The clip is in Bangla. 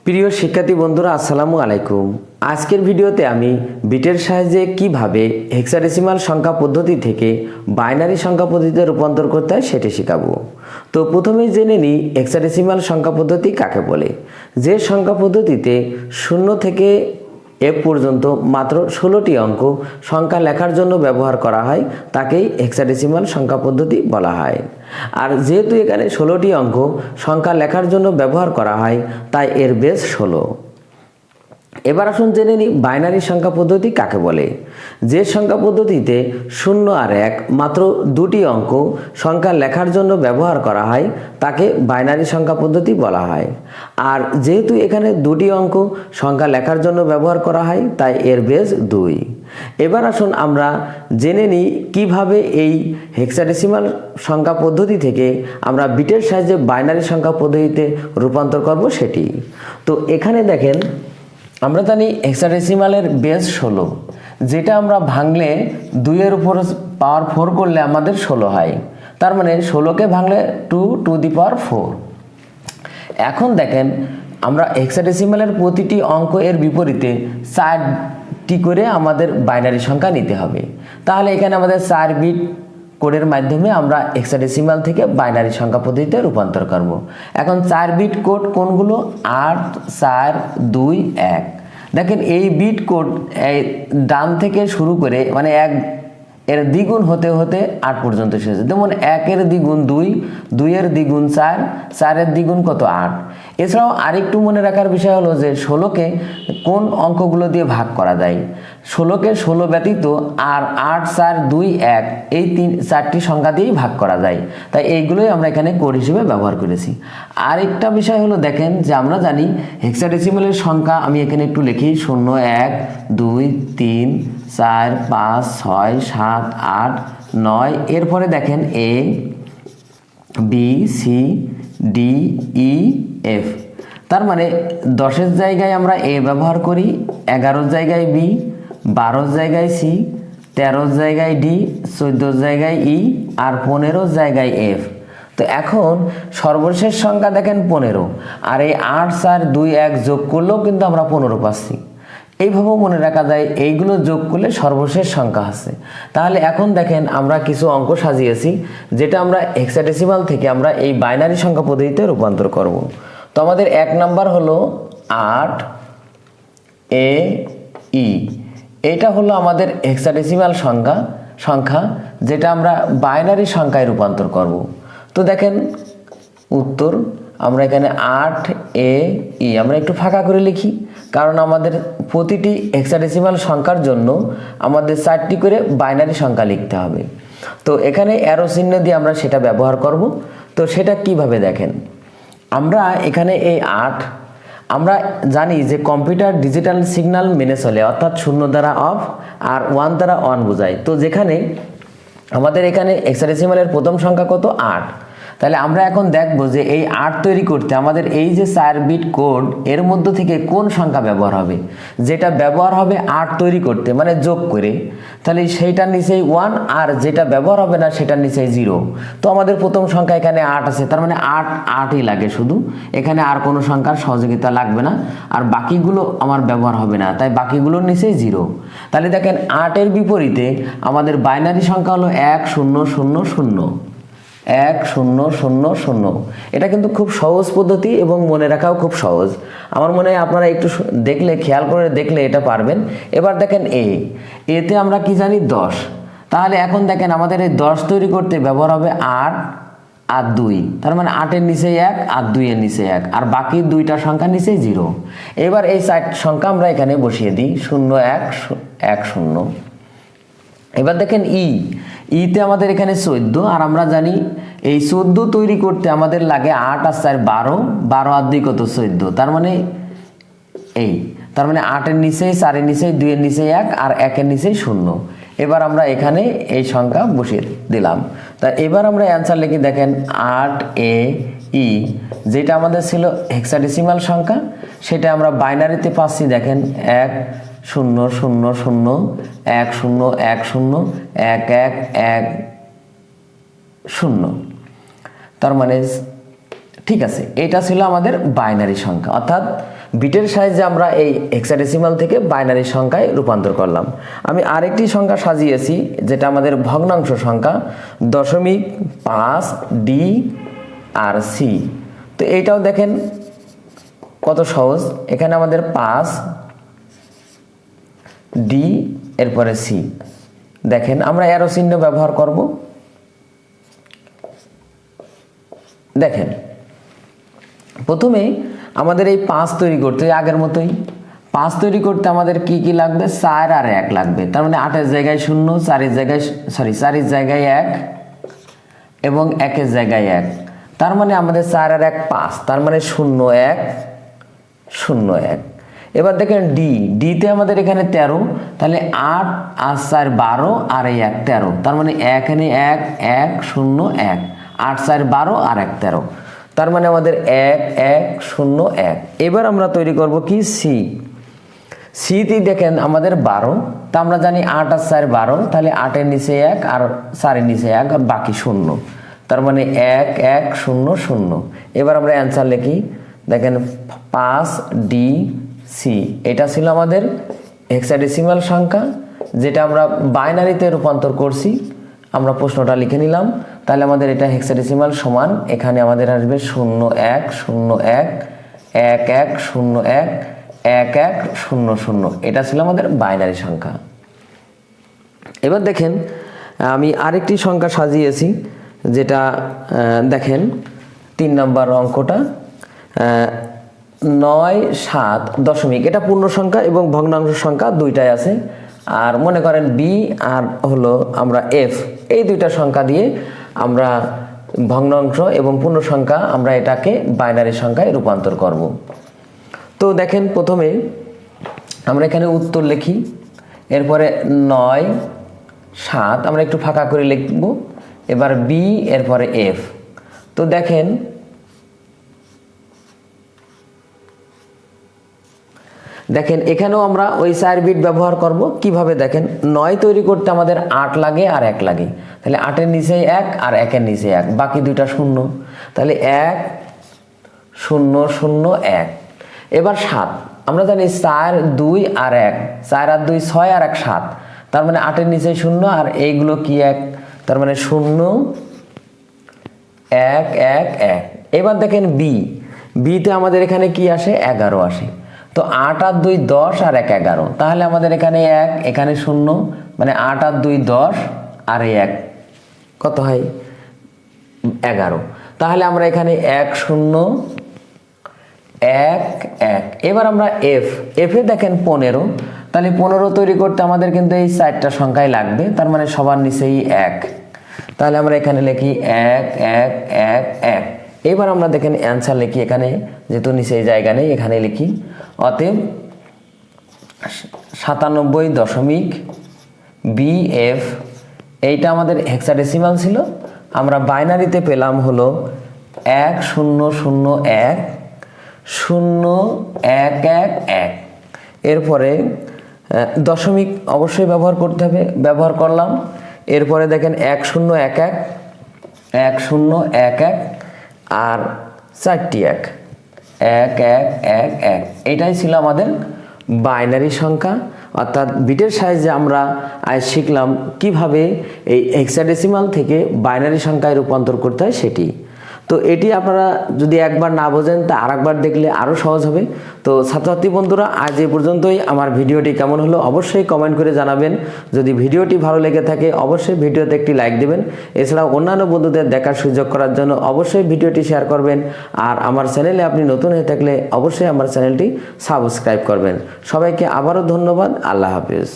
প্রিয় শিক্ষার্থী বন্ধুরা, আসসালামু আলাইকুম। আজকের ভিডিওতে আমি বিটের সাহায্যে কিভাবে হেক্সাডেসিমাল সংখ্যা পদ্ধতি থেকে বাইনারি সংখ্যা পদ্ধতিতে রূপান্তর করতে হয় সেটি শেখাবো। তো প্রথমেই জেনে নিই হেক্সাডেসিমাল সংখ্যা পদ্ধতি কাকে বলে। যে সংখ্যা পদ্ধতিতে 0 থেকে এ পর্যন্ত মাত্র 16টি অঙ্ক সংখ্যা লেখার জন্য ব্যবহার করা হয় তাকেই হেক্সাডেসিমাল সংখ্যা পদ্ধতি বলা হয়। আর যেহেতু এখানে 16টি অঙ্ক সংখ্যা লেখার জন্য ব্যবহার করা হয় তাই এর বেস 16। এবার আসুন জেনে নিই বাইনারি সংখ্যা পদ্ধতি কাকে বলে। যে সংখ্যা পদ্ধতিতে 0 আর 1 মাত্র দুটি অঙ্ক সংখ্যা লেখার জন্য ব্যবহার করা হয় তাকে বাইনারি সংখ্যা পদ্ধতি বলা হয়। আর যেহেতু এখানে দুটি অঙ্ক সংখ্যা লেখার জন্য ব্যবহার করা হয় তাই এর বেস 2। এবার আসুন আমরা জেনে নিই কিভাবে এই হেক্সাডেসিমাল সংখ্যা পদ্ধতি থেকে আমরা বিটের সাহায্যে বাইনারি সংখ্যা পদ্ধতিতে রূপান্তর করব সেটি। তো এখানে দেখেন, আমরা জানি হেক্সাডেসিমালের বেস 16, যেটা আমরা ভাঙলে 2-এর উপর পাওয়ার 4 করলে আমাদের 16 হয়। তার মানে 16কে ভাঙলে 2 টু দি পাওয়ার 4। এখন দেখেন, আমরা হেক্সাডেসিমালের প্রতিটি অঙ্ক এর বিপরীতে 4টি করে আমাদের বাইনারি সংখ্যা নিতে হবে। তাহলে এখানে আমাদের 4 বিট কোডের মাধ্যমে আমরা হেক্সাডেসিমাল থেকে বাইনারি সংখ্যা পদ্ধতিতে রূপান্তর করব। এখন 4 বিট কোড কোনগুলো? 8, 4, 2, 1। দেখেন এই বিট কোড এই ডান থেকে শুরু করে মানে 1 এর দ্বিগুণ হতে হতে 8 পর্যন্ত শেষ। যেমন 1 এর দ্বিগুণ 2, 2 এর দ্বিগুণ 4, 4 এর দ্বিগুণ কত? 8। এছাড়াও আরেকটু মনে রাখার বিষয় হলো যে 16কে কোন অঙ্কগুলো দিয়ে ভাগ করা যায়। 16কে 16 ব্যতীত আর 8, 4, 2, 1 এই 4টি সংখ্যা দিয়েই ভাগ করা যায়। তাই এইগুলোই আমরা এখানে কোড হিসেবে ব্যবহার করেছি। আরেকটা বিষয় হলো, দেখেন যে আমরা জানি হেক্সাডেসিমালের সংখ্যা, আমি এখানে একটু লিখি 0, 1, 2, 3, 4, 5, 6, 7, 8, 9। এরপরে দেখেন A, B, C, D, E, F। তার মানে 10-এর জায়গায় আমরা A ব্যবহার করি, 11-এর জায়গায় B, 12-এর জায়গায় C, 13-এর জায়গায় D, 14-এর জায়গায় E, আর 15-এর জায়গায় F। তো এখন সর্বশেষ সংখ্যা দেখেন 15, আর এই 8, 4, 2, 1 যোগ করলেও কিন্তু আমরা 15 পাচ্ছি। এইভাবেও মনে রাখা যায়, এইগুলো যোগ করলে সর্বশেষ সংখ্যা আছে। তাহলে এখন দেখেন আমরা কিছু অঙ্ক সাজিয়েছি যেটা আমরা হেক্সাডেসিমাল থেকে আমরা এই বাইনারি সংখ্যা পদ্ধতিতে রূপান্তর করব। তো আমাদের 1 নাম্বার হলো 8 A E। এটা হলো আমাদের হেক্সাডেসিমাল সংখ্যা যেটা আমরা বাইনারি সংখ্যায় রূপান্তর করব। তো দেখেন উত্তর, আমরা এখানে 8 A E আমরা একটু ফাঁকা করে লিখি, কারণ আমাদের প্রতিটি হেক্সাডেসিমাল সংখ্যার জন্য আমাদের 4টি করে বাইনারি সংখ্যা লিখতে হবে। তো এখানে অ্যারো চিহ্ন দিয়ে আমরা সেটা ব্যবহার করব। তো সেটা কিভাবে দেখেন, আমরা এখানে এই 8, আমরা জানি যে কম্পিউটার ডিজিটাল সিগন্যাল মেনে চলে, অর্থাৎ 0 দ্বারা অফ আর 1 দ্বারা অন বোঝায়। তো যেখানে আমাদের এখানে হেক্সাডেসিমালের প্রথম সংখ্যা কত? 8। তাহলে আমরা এখন দেখব যে এই 8 তৈরি করতে আমাদের এই যে 4 বিট কোড এর মধ্য থেকে কোন সংখ্যা ব্যবহার হবে। যেটা ব্যবহার হবে 8 তৈরি করতে মানে যোগ করে, তাহলে সেইটার নিচেই 1, আর যেটা ব্যবহার হবে না সেটার নিচেই 0। তো আমাদের প্রথম সংখ্যা এখানে 8 আছে, তার মানে 8ই লাগে শুধু, এখানে আর কোনো সংখ্যার সহযোগিতা লাগবে না, আর বাকিগুলো আমার ব্যবহার হবে না, তাই বাকিগুলোর নিচেই 0। তাহলে দেখেন 8-এর বিপরীতে আমাদের বাইনারি সংখ্যা হলো 1 0 0 0, 1 0 0 0। এটা কিন্তু খুব সহজ পদ্ধতি এবং মনে রাখাও খুব সহজ। আমার মনে হয় আপনারা একটু দেখলে, খেয়াল করে দেখলে এটা পারবেন। এবার দেখেন এতে আমরা কি জানি? 10। তাহলে এখন দেখেন আমাদের এই 10 তৈরি করতে ব্যবহার হবে 8 আর 2, তার মানে 8-এর নিচে 1 আর 2-এর নিচে 1, আর বাকি 2টা সংখ্যা নিচে 0। এবার এই 4 সংখ্যা আমরা এখানে বসিয়ে দিই, 0 1 1 0। এবার দেখেন ইতে আমাদের এখানে 14, আর আমরা জানি এই 14 তৈরি করতে আমাদের লাগে 8 আর 4 12, 12 আর 2 কত? 14। তার মানে 8-এর নিচেই 4-এর নিচেই 2-এর নিচে 1 আর 1-এর নিচেই 0। এবার আমরা এখানে এই সংখ্যা বসিয়ে দিলাম। তা এবার আমরা অ্যান্সার লিখি, দেখেন 8 A E, যেটা আমাদের ছিল হেক্সাডেসিমাল সংখ্যা, সেটা আমরা বাইনারিতে পাচ্ছি। দেখেন 1 0 0 0 1 0 1 0 1 1 1 0। তার মানে ঠিক আছে, এটা ছিল আমাদের বাইনারি সংখ্যা, অর্থাৎ বিটের সাহায্যে আমরা এই হেক্সাডেসিমাল থেকে বাইনারি সংখ্যায় রূপান্তর করলাম। আমি আরেকটি সংখ্যা সাজিয়েছি যেটা আমাদের ভগ্নাংশ সংখ্যা 0.5 ডি আর সি। তো এইটাও দেখেন কত সহজ, এখানে আমাদের 5 ডি এরপরে সি। দেখেন আমরা অ্যারো চিহ্ন ব্যবহার করব। দেখেন প্রথমে আমাদের এই 5 তৈরি করতে আগের মতোই 5 তৈরি করতে আমাদের কি কি লাগবে, 4 আর 1 লাগবে। তার মানে 8 এর জায়গায় 0, 4 এর জায়গায় 4 এর জায়গায় 1 এবং 1 এর জায়গায় 1। তার মানে আমাদের 4 আর 1 5, তার মানে 0 1 0 1। এবার দেখেন ডি তে আমাদের এখানে 13, তাহলে 8 আর 4 12 আর এই 1 13, তার মানে এখানে 1 1 0 1, 8 4 12 আর 1 13, তার মানে আমাদের 1 1 0 1। এবার আমরা তৈরি করব কি সি তে দেখেন আমাদের 12, তা আমরা জানি 8 আর 4 12, তাহলে 8 এর নিচে 1 আর 4 এর নিচে 1 আর বাকি 0, তার মানে 1 1 0 0। এবার আমরা অ্যান্সার লিখি। দেখেন 5 ডি সি, এটা ছিল আমাদের হেক্সাডেসিমাল সংখ্যা যেটা আমরা বাইনারিতে রূপান্তর করছি। আমরা প্রশ্নটা লিখে নিলাম। তাহলে আমাদের এটা হেক্সাডেসিমাল সমান, এখানে আমাদের আসবে 0 1 0 1 1 1 0 1 1 1 0 0। এটা ছিল আমাদের বাইনারি সংখ্যা। এবার দেখেন আমি আরেকটি সংখ্যা সাজিয়েছি যেটা দেখেন 3 নম্বর অঙ্কটা 9 7 দশমিক, এটা পূর্ণ সংখ্যা এবং ভগ্নাংশ সংখ্যা দুইটাই আছে। আর মনে করেন বি আর হলো আমরা এফ, এই দুইটা সংখ্যা দিয়ে আমরা ভগ্নাংশ এবং পূর্ণ সংখ্যা আমরা এটাকে বাইনারি সংখ্যায় রূপান্তর করব। তো দেখেন প্রথমে আমরা এখানে উত্তর লিখি, এরপরে 9 7 আমরা একটু ফাঁকা করে লিখব, এবার বি এরপরে এফ। তো দেখেন এখানেও আমরা ওই 4 বিট ব্যবহার করব। কিভাবে দেখেন 9 তৈরি করতে আমাদের 8 লাগে আর 1 লাগে, তাহলে 8 এর নিচে 1 আর 1 এর নিচে 1, বাকি দুইটা 0, তাহলে 1 0 0 1। এবার 7 আমরা জানি 4 2 আর 1, 4 আর 2 6 আর 1 7, তার মানে 8 এর নিচে 0 আর এইগুলো কি 1, তার মানে 0 1 1 1। এবার দেখেন বিতে আমাদের এখানে কি আসে, 11 আসে। তো 8 আর 2 10 আর 1 11, তাহলে আমাদের এখানে 1 এখানে 0, মানে 8 আর 2 10 আর 1 কত হয় 11, তাহলে আমরা এখানে 1 0 1 1। এবার আমরা এফ এ দেখেন 15, তাহলে 15 তৈরি করতে আমাদের কিন্তু এই 4টা সংখ্যাই লাগবে, তার মানে সবার নিচেই 1, তাহলে আমরা এখানে লিখি 1 1 1 1। এবার আমরা দেখেন অ্যান্সার লিখি, এখানে যেহেতু নিচে জায়গা নেই এখানে লিখি, অতএব 97 দশমিক বিএফ, এইটা আমাদের হেক্সাডেসিমাল ছিল, আমরা বাইনারিতে পেলাম হলো 1 0 0 1 0 1 1 1। এরপরে দশমিক অবশ্যই ব্যবহার করতে হবে, ব্যবহার করলাম। এরপরে দেখেন 1 0 1 1 1 0 1 1 আর 4টি 1 1 1 1 1। এটাই ছিল আমাদের বাইনারি সংখ্যা, অর্থাৎ বিটের সাহায্যে আমরা আজ শিখলাম কিভাবে এই হেক্সাডেসিমাল থেকে বাইনারি সংখ্যায় রূপান্তর করতে হয় সেটি। তো এটি আপনারা যদি একবার না বোঝেন তা আরেকবার দেখলে আরও সহজ হবে। তো ছাত্রছাত্রী বন্ধুরা, আজ এ পর্যন্তই। আমার ভিডিওটি কেমন হলো অবশ্যই কমেন্ট করে জানাবেন। যদি ভিডিওটি ভালো লেগে থাকে অবশ্যই ভিডিওতে একটি লাইক দেবেন। এছাড়াও অন্যান্য বন্ধুদের দেখার সুযোগ করার জন্য অবশ্যই ভিডিওটি শেয়ার করবেন। আর আমার চ্যানেলে আপনি নতুন হয়ে থাকলে অবশ্যই আমার চ্যানেলটি সাবস্ক্রাইব করবেন। সবাইকে আবারও ধন্যবাদ। আল্লাহ হাফেজ।